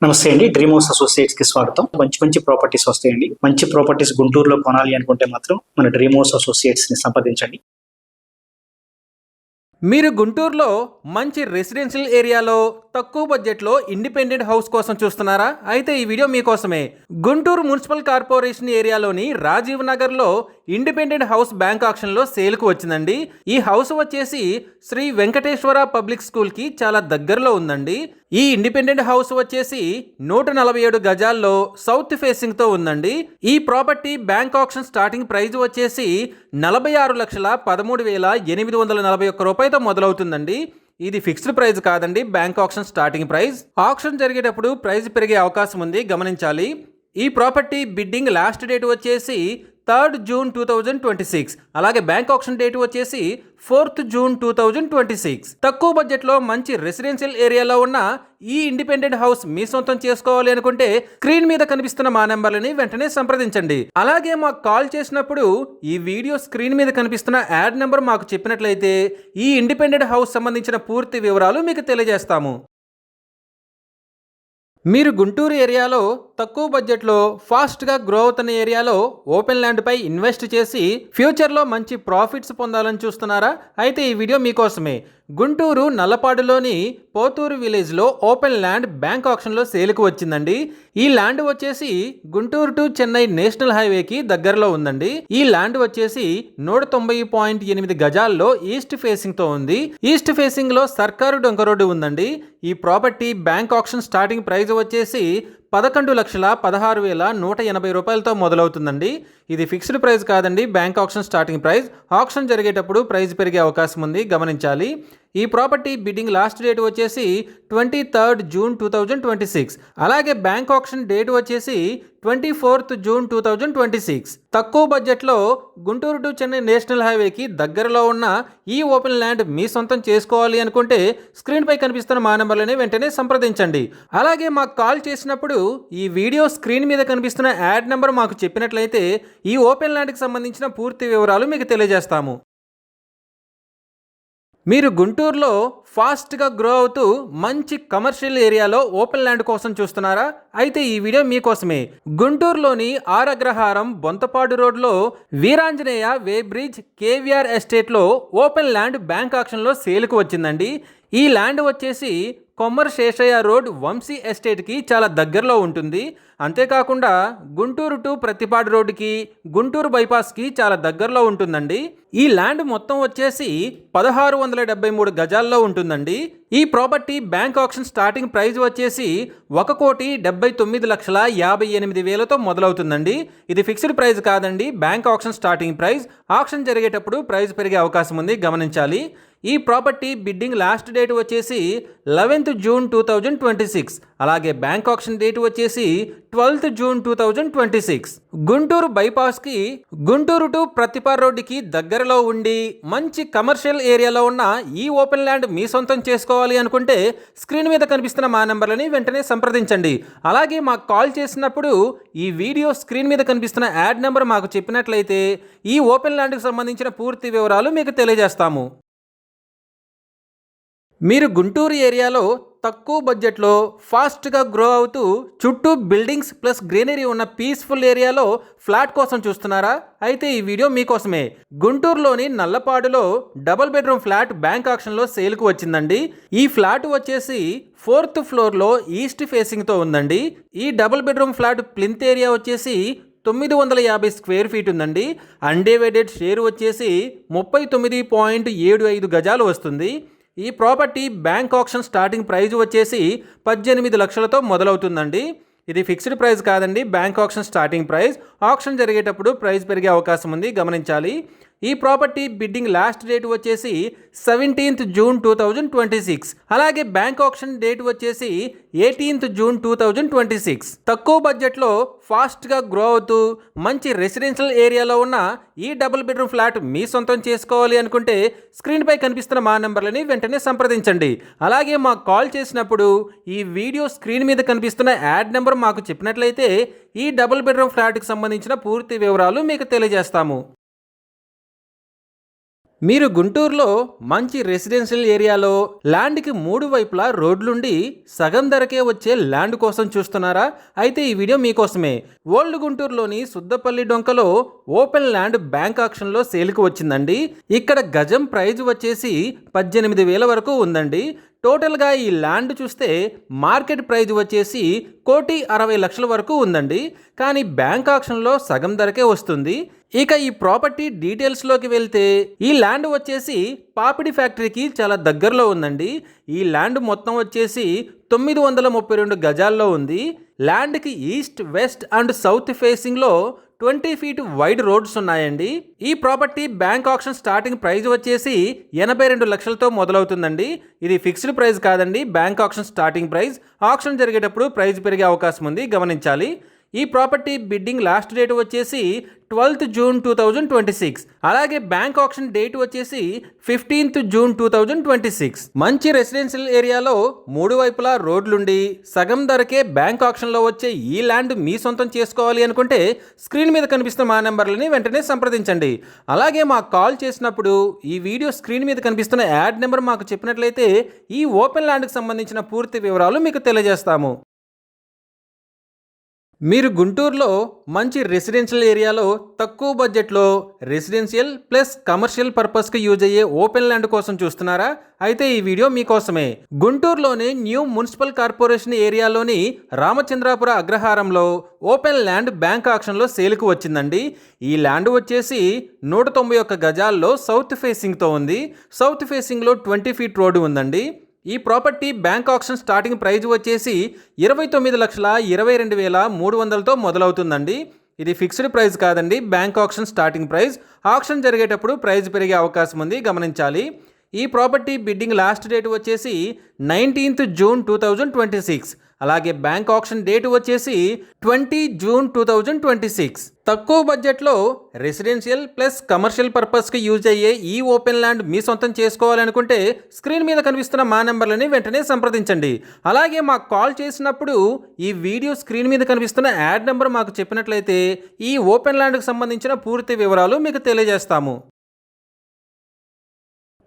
నమస్తే అండి. Dream house associates కి స్వాగతం. మంచి ప్రాపర్టీస్ వస్తాయండి. మంచి ప్రాపర్టీస్ గుంటూరులో కొనాలి అనుకుంటే మాత్రం మన డ్రీమ్ హౌస్ అసోసియేట్స్ ని సంప్రదించండి. మీరు గుంటూరులో మంచి రెసిడెన్షియల్ ఏరియాలో తక్కువ బడ్జెట్లో ఇండిపెండెంట్ హౌస్ కోసం చూస్తున్నారా? అయితే ఈ వీడియో మీకోసమే. గుంటూరు మున్సిపల్ కార్పొరేషన్ ఏరియాలోని రాజీవ్ నగర్లో ఇండిపెండెంట్ హౌస్ బ్యాంక్ ఆక్షన్లో సేల్కు వచ్చిందండి. ఈ హౌస్ వచ్చేసి శ్రీ వెంకటేశ్వర పబ్లిక్ స్కూల్కి చాలా దగ్గరలో ఉందండి. ఈ ఇండిపెండెంట్ హౌస్ వచ్చేసి 147 గజాల్లో సౌత్ ఫేసింగ్తో ఉందండి. ఈ property bank auction starting price వచ్చేసి 46,13,841 రూపాయలతో మొదలవుతుందండి. ఇది ఫిక్స్డ్ ప్రైస్ కాదండి, bank auction starting price. Auction జరిగేటప్పుడు ప్రైస్ పెరిగే అవకాశం ఉంది, గమనించాలి. ఈ ప్రాపర్టీ బిడ్డింగ్ లాస్ట్ డేట్ వచ్చేసి 3 జూన్ 2026. అలాగే బ్యాంక్ ఆక్షన్ డేట్ వచ్చేసి 4 జూన్ 2026. తక్కువ బడ్జెట్లో మంచి రెసిడెన్షియల్ ఏరియాలో ఉన్న ఈ ఇండిపెండెంట్ హౌస్ మీ సొంతం చేసుకోవాలి అనుకుంటే స్క్రీన్ మీద కనిపిస్తున్న మా నెంబర్లని వెంటనే సంప్రదించండి. అలాగే మాకు కాల్ చేసినప్పుడు ఈ వీడియో స్క్రీన్ మీద కనిపిస్తున్న యాడ్ నెంబర్ మాకు చెప్పినట్లయితే ఈ ఇండిపెండెంట్ హౌస్ సంబంధించిన పూర్తి వివరాలు మీకు తెలియజేస్తాము. మీరు గుంటూరు ఏరియాలో తక్కువ బడ్జెట్లో ఫాస్ట్గా గ్రో అవుతున్న ఏరియాలో ఓపెన్ ల్యాండ్పై ఇన్వెస్ట్ చేసి ఫ్యూచర్లో మంచి ప్రాఫిట్స్ పొందాలని చూస్తున్నారా? అయితే ఈ వీడియో మీకోసమే. గుంటూరు నల్లపాడులోని పోతూరు విలేజ్లో ఓపెన్ ల్యాండ్ బ్యాంక్ ఆక్షన్లో సేల్కు వచ్చిందండి. ఈ ల్యాండ్ వచ్చేసి గుంటూరు టు చెన్నై నేషనల్ హైవేకి దగ్గరలో ఉందండి. ఈ ల్యాండ్ వచ్చేసి 190.8 గజాల్లో ఈస్ట్ ఫేసింగ్తో ఉంది. ఈస్ట్ ఫేసింగ్లో సర్కారు డొంక రోడ్డు ఉందండి. ఈ property bank auction starting price వచ్చేసి 11,16,180 రూపాయలతో మొదలవుతుందండి. ఇది ఫిక్స్డ్ ప్రైస్ కాదండి, bank auction starting price. Auction జరిగేటప్పుడు ప్రైస్ పెరిగే అవకాశం ఉంది, గమనించాలి. ఈ ప్రాపర్టీ బిడ్డింగ్ లాస్ట్ డేట్ వచ్చేసి 23 జూన్ 2026. అలాగే బ్యాంక్ ఆక్షన్ డేట్ వచ్చేసి 24 జూన్ 2026. తక్కువ బడ్జెట్లో గుంటూరు టు చెన్నై నేషనల్ హైవేకి దగ్గరలో ఉన్న ఈ ఓపెన్ ల్యాండ్ మీ సొంతం చేసుకోవాలి అనుకుంటే స్క్రీన్పై కనిపిస్తున్న మా నెంబర్లని వెంటనే సంప్రదించండి. అలాగే మాకు కాల్ చేసినప్పుడు ఈ వీడియో స్క్రీన్ మీద కనిపిస్తున్న యాడ్ నెంబర్ మాకు చెప్పినట్లయితే ఈ ఓపెన్ ల్యాండ్కి సంబంధించిన పూర్తి వివరాలు మీకు తెలియజేస్తాము. మీరు గుంటూరులో ఫాస్ట్గా గ్రో అవుతూ మంచి కమర్షియల్ ఏరియాలో ఓపెన్ ల్యాండ్ కోసం చూస్తున్నారా? అయితే ఈ వీడియో మీకోసమే. గుంటూరులోని ఆర్ అగ్రహారం బొంతపాడు రోడ్లో వీరాంజనేయ వే బ్రిడ్జ్ కేవీఆర్ ఎస్టేట్లో ఓపెన్ ల్యాండ్ బ్యాంక్ ఆక్షన్లో సేల్కు వచ్చిందండి. ఈ ల్యాండ్ వచ్చేసి కొమ్మర్ శేషయ్య రోడ్ వంశీ ఎస్టేట్కి చాలా దగ్గరలో ఉంటుంది. అంతేకాకుండా గుంటూరు టు ప్రతిపాడు రోడ్డుకి గుంటూరు బైపాస్కి చాలా దగ్గరలో ఉంటుందండి. ఈ ల్యాండ్ మొత్తం వచ్చేసి 1673 గజాల్లో ఉంటుందండి. ఈ property bank auction starting price వచ్చేసి 1,79,58,000తో మొదలవుతుందండి. ఇది ఫిక్స్డ్ ప్రైస్ కాదండి, bank auction starting price. Auction జరిగేటప్పుడు ప్రైస్ పెరిగే అవకాశం ఉంది, గమనించాలి. ఈ ప్రాపర్టీ బిడ్డింగ్ లాస్ట్ డేట్ వచ్చేసి 11 జూన్ 2026. అలాగే బ్యాంక్ ఆక్షన్ డేట్ వచ్చేసి 12 జూన్ 2026. గుంటూరు బైపాస్కి గుంటూరు టు ప్రతిపాడు రోడ్డుకి దగ్గరలో ఉండి మంచి కమర్షియల్ ఏరియాలో ఉన్న ఈ ఓపెన్ ల్యాండ్ మీ సొంతం చేసుకోవాలి అనుకుంటే స్క్రీన్ మీద కనిపిస్తున్న మా నెంబర్లని వెంటనే సంప్రదించండి. అలాగే మాకు కాల్ చేసినప్పుడు ఈ వీడియో స్క్రీన్ మీద కనిపిస్తున్న యాడ్ నెంబర్ మాకు చెప్పినట్లయితే ఈ ఓపెన్ ల్యాండ్కి సంబంధించిన పూర్తి వివరాలు మీకు తెలియజేస్తాము. మీరు గుంటూరు ఏరియాలో తక్కువ బడ్జెట్లో ఫాస్ట్గా గ్రో అవుతూ చుట్టూ బిల్డింగ్స్ ప్లస్ గ్రీనరీ ఉన్న పీస్ఫుల్ ఏరియాలో ఫ్లాట్ కోసం చూస్తున్నారా? అయితే ఈ వీడియో మీకోసమే. గుంటూరులోని నల్లపాడులో డబుల్ బెడ్రూమ్ ఫ్లాట్ బ్యాంక్ ఆక్షన్లో సేల్కు వచ్చిందండి. ఈ ఫ్లాట్ వచ్చేసి 4th ఫ్లోర్లో ఈస్ట్ ఫేసింగ్తో ఉందండి. ఈ double bedroom flat plinth area వచ్చేసి 950 స్క్వేర్ ఫీట్ ఉందండి. అన్డివైడెడ్ షేర్ వచ్చేసి 39.75 గజాలు వస్తుంది. ఈ property bank auction starting prize వచ్చేసి 18 లక్షలతో మొదలవుతుందండి. ఇది ఫిక్స్డ్ ప్రైస్ కాదండి, bank auction starting price. Auction జరిగేటప్పుడు ప్రైస్ పెరిగే అవకాశం ఉంది, గమనించాలి. ఈ ప్రాపర్టీ బిడ్డింగ్ లాస్ట్ డేట్ వచ్చేసి 17 జూన్ 2026. అలాగే బ్యాంక్ ఆక్షన్ డేట్ వచ్చేసి 18 జూన్ 2026. తక్కువ బడ్జెట్లో ఫాస్ట్గా గ్రో అవుతూ మంచి రెసిడెన్షియల్ ఏరియాలో ఉన్న ఈ డబుల్ బెడ్రూమ్ ఫ్లాట్ మీ సొంతం చేసుకోవాలి అనుకుంటే స్క్రీన్పై కనిపిస్తున్న మా నెంబర్లని వెంటనే సంప్రదించండి. అలాగే మాకు కాల్ చేసినప్పుడు ఈ వీడియో స్క్రీన్ మీద కనిపిస్తున్న యాడ్ నెంబర్ మాకు చెప్పినట్లయితే ఈ డబుల్ బెడ్రూమ్ ఫ్లాట్కి సంబంధించిన పూర్తి వివరాలు మీకు తెలియజేస్తాము. మీరు గుంటూరులో మంచి రెసిడెన్షియల్ ఏరియాలో ల్యాండ్కి 3 వైపులా రోడ్లుండి సగం ధరకే వచ్చే ల్యాండ్ కోసం చూస్తున్నారా? అయితే ఈ వీడియో మీకోసమే. ఓల్డ్ గుంటూరులోని సుద్దపల్లి డొంకలో ఓపెన్ ల్యాండ్ బ్యాంక్ ఆక్షన్లో సేల్కి వచ్చిందండి. ఇక్కడ గజం ప్రైజ్ వచ్చేసి 18,000 వరకు ఉందండి. టోటల్గా ఈ ల్యాండ్ చూస్తే మార్కెట్ ప్రైజ్ వచ్చేసి 1,60,00,000 వరకు ఉందండి. కానీ బ్యాంక్ ఆక్షన్లో సగం ధరకే వస్తుంది. ఇక ఈ ప్రాపర్టీ డీటెయిల్స్లోకి వెళ్తే ఈ ల్యాండ్ వచ్చేసి పాపిడి ఫ్యాక్టరీకి చాలా దగ్గరలో ఉందండి. ఈ ల్యాండ్ మొత్తం వచ్చేసి 932 గజాల్లో ఉంది. ల్యాండ్కి ఈస్ట్, వెస్ట్ అండ్ సౌత్ ఫేసింగ్లో 20 ఫీట్ వైడ్ రోడ్స్ ఉన్నాయండి. ఈ property bank auction starting price వచ్చేసి 82 లక్షలతో మొదలవుతుందండి. ఇది ఫిక్స్డ్ ప్రైస్ కాదండి, bank auction starting price. Auction జరిగేటప్పుడు ప్రైస్ పెరిగే అవకాశం ఉంది, గమనించాలి. ఈ ప్రాపర్టీ బిడ్డింగ్ లాస్ట్ డేట్ వచ్చేసి 12th జూన్ 2026. అలాగే బ్యాంక్ ఆక్షన్ డేట్ వచ్చేసి 15th జూన్ 2026. మంచి రెసిడెన్షియల్ ఏరియాలో 3 వైపులా రోడ్లుండి సగం ధరకే బ్యాంక్ ఆక్షన్లో వచ్చే ఈ ల్యాండ్ మీ సొంతం చేసుకోవాలి అనుకుంటే స్క్రీన్ మీద కనిపిస్తున్న మా నెంబర్లని వెంటనే సంప్రదించండి. అలాగే మాకు కాల్ చేసినప్పుడు ఈ వీడియో స్క్రీన్ మీద కనిపిస్తున్న యాడ్ నెంబర్ మాకు చెప్పినట్లయితే ఈ ఓపెన్ ల్యాండ్కి సంబంధించిన పూర్తి వివరాలు మీకు తెలియజేస్తాము. మీరు గుంటూరులో మంచి రెసిడెన్షియల్ ఏరియాలో తక్కువ బడ్జెట్లో రెసిడెన్షియల్ ప్లస్ కమర్షియల్ పర్పస్కి యూజ్ అయ్యే ఓపెన్ ల్యాండ్ కోసం చూస్తున్నారా? అయితే ఈ వీడియో మీకోసమే. గుంటూరులోని న్యూ మున్సిపల్ కార్పొరేషన్ ఏరియాలోని రామచంద్రాపుర అగ్రహారంలో ఓపెన్ ల్యాండ్ బ్యాంక్ ఆక్షన్లో సేల్కు వచ్చిందండి. ఈ ల్యాండ్ వచ్చేసి 191 గజాల్లో సౌత్ ఫేసింగ్తో ఉంది. సౌత్ ఫేసింగ్లో 20 ఫీట్ రోడ్డు ఉందండి. ఈ property bank auction starting prize వచ్చేసి 29,22,300తో మొదలవుతుందండి. ఇది ఫిక్స్డ్ ప్రైస్ కాదండి, bank auction starting price. Auction జరిగేటప్పుడు ప్రైస్ పెరిగే అవకాశం ఉంది, గమనించాలి. ఈ ప్రాపర్టీ బిడ్డింగ్ లాస్ట్ డేట్ వచ్చేసి 19th జూన్ 2026. అలాగే బ్యాంక్ ఆక్షన్ డేట్ వచ్చేసి 20 జూన్ 2026. తక్కువ బడ్జెట్లో రెసిడెన్షియల్ ప్లస్ కమర్షియల్ పర్పస్కి యూజ్ అయ్యే ఈ ఓపెన్ ల్యాండ్ మీ సొంతం చేసుకోవాలనుకుంటే స్క్రీన్ మీద కనిపిస్తున్న మా నెంబర్లని వెంటనే సంప్రదించండి. అలాగే మాకు కాల్ చేసినప్పుడు ఈ వీడియో స్క్రీన్ మీద కనిపిస్తున్న యాడ్ నెంబర్ మాకు చెప్పినట్లయితే ఈ ఓపెన్ ల్యాండ్కి సంబంధించిన పూర్తి వివరాలు మీకు తెలియజేస్తాము.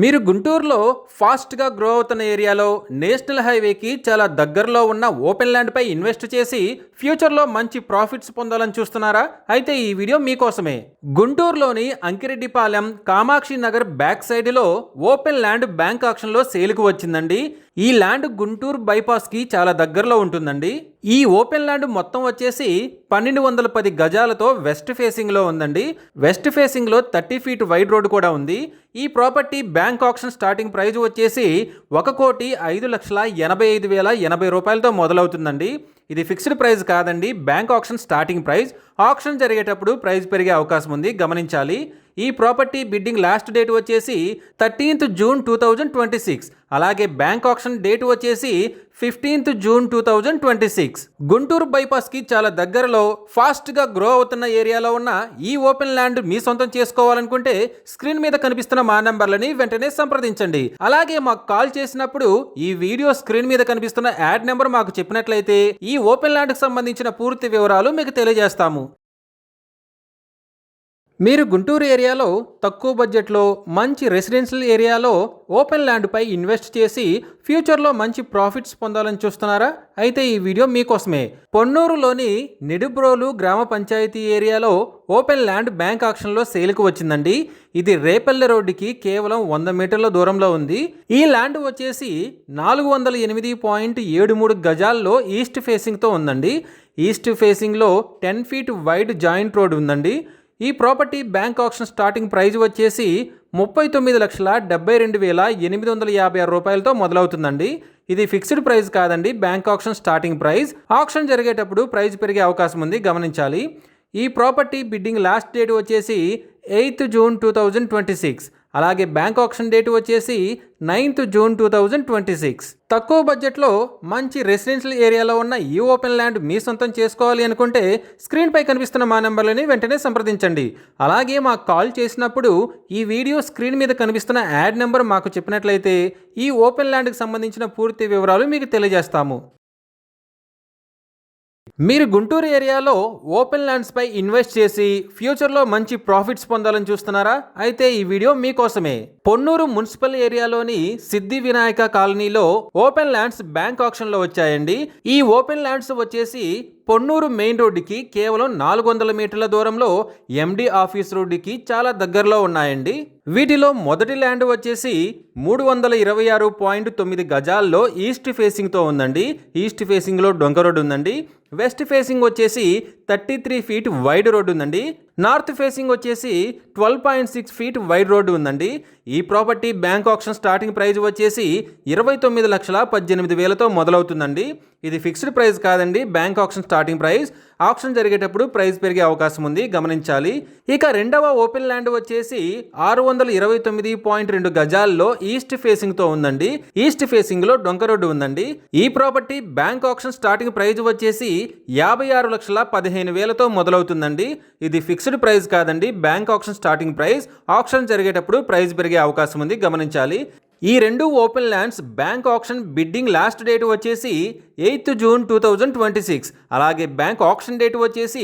మీరు గుంటూరులో ఫాస్ట్గా గ్రో అవుతున్న ఏరియాలో నేషనల్ హైవేకి చాలా దగ్గరలో ఉన్న ఓపెన్ ల్యాండ్పై ఇన్వెస్ట్ చేసి ఫ్యూచర్లో మంచి ప్రాఫిట్స్ పొందాలని చూస్తున్నారా? అయితే ఈ వీడియో మీకోసమే. గుంటూరులోని అంకిరెడ్డిపాలెం కామాక్షి నగర్ బ్యాక్ సైడ్లో ఓపెన్ ల్యాండ్ బ్యాంక్ ఆక్షన్లో సేల్కు వచ్చిందండి. ఈ ల్యాండ్ గుంటూరు బైపాస్కి చాలా దగ్గరలో ఉంటుందండి. ఈ ఓపెన్ ల్యాండ్ మొత్తం వచ్చేసి 1210 గజాలతో వెస్ట్ ఫేసింగ్లో ఉందండి. వెస్ట్ ఫేసింగ్లో 30 ఫీట్ వైడ్ రోడ్ కూడా ఉంది. ఈ property bank auction starting prize వచ్చేసి 1,85,080 రూపాయలతో మొదలవుతుందండి. ఇది ఫిక్స్డ్ ప్రైస్ కాదండి, bank auction starting price. Auction జరిగేటప్పుడు ప్రైస్ పెరిగే అవకాశం ఉంది, గమనించాలి. ఈ ప్రాపర్టీ బిడ్డింగ్ లాస్ట్ డేట్ వచ్చేసి 13th జూన్ 2026. అలాగే బ్యాంక్ ఆక్షన్ డేట్ వచ్చేసి 15th జూన్ 2026. గుంటూరు బైపాస్కి చాలా దగ్గరలో ఫాస్ట్గా గ్రో అవుతున్న ఏరియాలో ఉన్న ఈ ఓపెన్ ల్యాండ్ మీ సొంతం చేసుకోవాలనుకుంటే స్క్రీన్ మీద కనిపిస్తున్న మా నెంబర్లని వెంటనే సంప్రదించండి. అలాగే మాకు కాల్ చేసినప్పుడు ఈ వీడియో స్క్రీన్ మీద కనిపిస్తున్న యాడ్ నెంబర్ మాకు చెప్పినట్లయితే ఈ ఓపెన్ ల్యాండ్కి సంబంధించిన పూర్తి వివరాలు మీకు తెలియజేస్తాము. మీరు గుంటూరు ఏరియాలో తక్కువ బడ్జెట్లో మంచి రెసిడెన్షియల్ ఏరియాలో ఓపెన్ ల్యాండ్పై ఇన్వెస్ట్ చేసి ఫ్యూచర్లో మంచి ప్రాఫిట్స్ పొందాలని చూస్తున్నారా? అయితే ఈ వీడియో మీకోసమే. పొన్నూరులోని నిడుబ్రోలు గ్రామ పంచాయతీ ఏరియాలో ఓపెన్ ల్యాండ్ బ్యాంక్ ఆక్షన్లో సేల్కు వచ్చిందండి. ఇది రేపల్లె రోడ్డుకి కేవలం 100 మీటర్ల దూరంలో ఉంది. ఈ ల్యాండ్ వచ్చేసి 408.73 గజాల్లో ఈస్ట్ ఫేసింగ్తో ఉందండి. ఈస్ట్ ఫేసింగ్లో 10 ఫీట్ వైడ్ జాయింట్ రోడ్ ఉందండి. ఈ property bank auction starting prize వచ్చేసి 39,72,856 రూపాయలతో మొదలవుతుందండి. ఇది ఫిక్స్డ్ ప్రైస్ కాదండి, bank auction starting price. Auction జరిగేటప్పుడు ప్రైస్ పెరిగే అవకాశం ఉంది, గమనించాలి. ఈ ప్రాపర్టీ బిడ్డింగ్ లాస్ట్ డేట్ వచ్చేసి 8th జూన్ 2026. అలాగే బ్యాంక్ ఆక్షన్ డేట్ వచ్చేసి 9th జూన్ 2026. తక్కువ బడ్జెట్లో మంచి రెసిడెన్షియల్ ఏరియాలో ఉన్న ఈ ఓపెన్ ల్యాండ్ మీ సొంతం చేసుకోవాలి అనుకుంటే స్క్రీన్పై కనిపిస్తున్న మా నెంబర్లని వెంటనే సంప్రదించండి. అలాగే మాకు కాల్ చేసినప్పుడు ఈ వీడియో స్క్రీన్ మీద కనిపిస్తున్న యాడ్ నెంబర్ మాకు చెప్పినట్లయితే ఈ ఓపెన్ ల్యాండ్కి సంబంధించిన పూర్తి వివరాలు మీకు తెలియజేస్తాము. మీరు గుంటూరు ఏరియాలో ఓపెన్ ల్యాండ్స్ పై ఇన్వెస్ట్ చేసి ఫ్యూచర్లో మంచి ప్రాఫిట్స్ పొందాలని చూస్తున్నారా? అయితే ఈ వీడియో మీకోసమే. పొన్నూరు మున్సిపల్ ఏరియాలోని సిద్ధి వినాయక కాలనీలో ఓపెన్ ల్యాండ్స్ బ్యాంక్ ఆక్షన్లో వచ్చాయండి. ఈ ఓపెన్ ల్యాండ్స్ వచ్చేసి పొన్నూరు మెయిన్ రోడ్డుకి కేవలం 400 మీటర్ల దూరంలో ఎండి ఆఫీస్ రోడ్డుకి చాలా దగ్గరలో ఉన్నాయండి. వీటిలో మొదటి ల్యాండ్ వచ్చేసి 326.9 గజాల్లో ఈస్ట్ ఫేసింగ్తో ఉందండి. ఈస్ట్ ఫేసింగ్లో డొంక రోడ్డు ఉందండి. వెస్ట్ ఫేసింగ్ వచ్చేసి 33 ఫీట్ వైడ్ రోడ్డు ఉందండి. నార్త్ ఫేసింగ్ వచ్చేసి 12.6 ఫీట్ వైడ్ రోడ్డు ఉందండి. ఈ property bank auction starting price వచ్చేసి 29,18,000తో మొదలవుతుందండి. ఇది ఫిక్స్డ్ ప్రైస్ కాదండి, bank auction starting price. Auction జరిగేటప్పుడు ప్రైస్ పెరిగే అవకాశం ఉంది, గమనించాలి. ఇక రెండవ ఓపెన్ ల్యాండ్ వచ్చేసి 629.2 గజాల్లో ఈస్ట్ ఫేసింగ్తో ఉందండి. ఈస్ట్ ఫేసింగ్లో డొంక రోడ్డు ఉందండి. ఈ property bank auction starting price వచ్చేసి 56,15,000తో మొదలవుతుందండి. ఇది ఫిక్స్డ్ ప్రైస్ కాదండి, bank auction starting price. Auction జరిగేటప్పుడు ప్రైస్ పెరిగే అవకాశం ఉంది, గమనించాలి. ఈ రెండు open lands bank auction bidding last date వచ్చేసి 8th జూన్ 2026. అలాగే బ్యాంక్ ఆక్షన్ డేట్ వచ్చేసి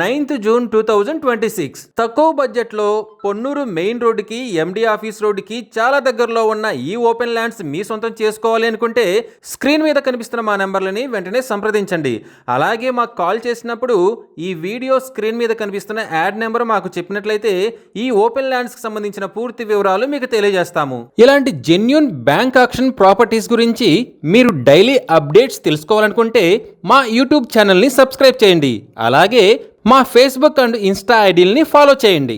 9th జూన్ 2026. తక్కువ బడ్జెట్లో పొన్నూరు మెయిన్ రోడ్డుకి ఎండి ఆఫీస్ రోడ్డుకి చాలా దగ్గరలో ఉన్న ఈ ఓపెన్ ల్యాండ్స్ మీ సొంతం చేసుకోవాలి అనుకుంటే స్క్రీన్ మీద కనిపిస్తున్న మా నెంబర్లని వెంటనే సంప్రదించండి. అలాగే మాకు కాల్ చేసినప్పుడు ఈ వీడియో స్క్రీన్ మీద కనిపిస్తున్న యాడ్ నెంబర్ మాకు చెప్పినట్లయితే ఈ ఓపెన్ ల్యాండ్స్కి సంబంధించిన పూర్తి వివరాలు మీకు తెలియజేస్తాము. ఇలాంటి జెన్యూన్ బ్యాంక్ ఆక్షన్ ప్రాపర్టీస్ గురించి మీరు డైలీ అప్డేట్స్ తెలుసుకోవాలనుకుంటే మా యూట్యూబ్ ఛానల్ని సబ్స్క్రైబ్ చేయండి. అలాగే మా ఫేస్బుక్ అండ్ ఇన్స్టా ఐడీలని ఫాలో చేయండి.